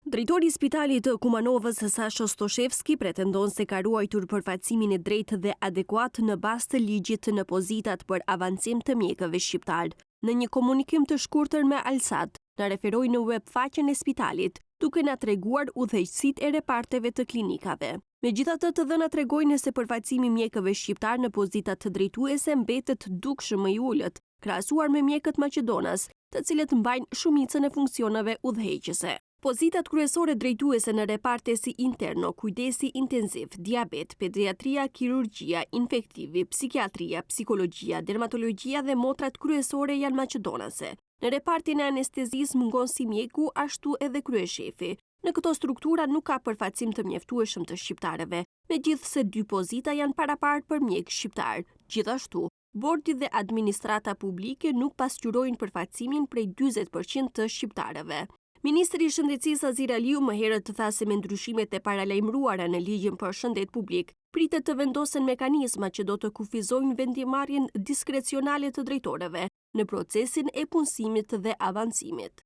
Drejtori i Spitalit të Kumanovës, Sasha Stoshevski, pretendon se ka ruajtur përfaqësimin e drejtë dhe adekuat në bazë të ligjit në pozitat për avancim të mjekëve shqiptar. Në një komunikim të shkurtër me Alsat, na referoi në webfaqen e spitalit, duke na treguar udhëheqësitë e reparteve të klinikave. Megjithatë, të dhënat tregojnë se përfaqësimi i mjekëve shqiptar në pozita të drejtuese mbetet dukshëm më i ulët, krahasuar me mjekët maqedonas, të cilët mbajnë shumicën e funksioneve udhëheqëse. Pozitat kryesore drejtuese në reparte si interno, kujdesi intenziv, diabet, pediatria, kirurgjia, infektivi, psikiatria, psikologjia, dermatologjia dhe motrat kryesore janë maqedonase. Në repartin e anestezisë mungon si mjeku, ashtu edhe kryeshefi. Në këto struktura nuk ka përfaqësim të mjaftueshëm të shqiptarëve, megjithse 2 pozita janë paraparë për mjek shqiptar. Gjithashtu, bordi dhe administrata publike nuk pasqyrojnë përfaqësimin prej 40% të shqiptarëve. Ministri i Shëndetësisë Azir Aliu më herët tha se me ndryshimet e paralajmëruara në ligjin për shëndet publik, pritet të vendosen mekanizma që do të kufizojnë vendimarrjen diskrecionale të drejtorëve në procesin e punësimit dhe avancimit.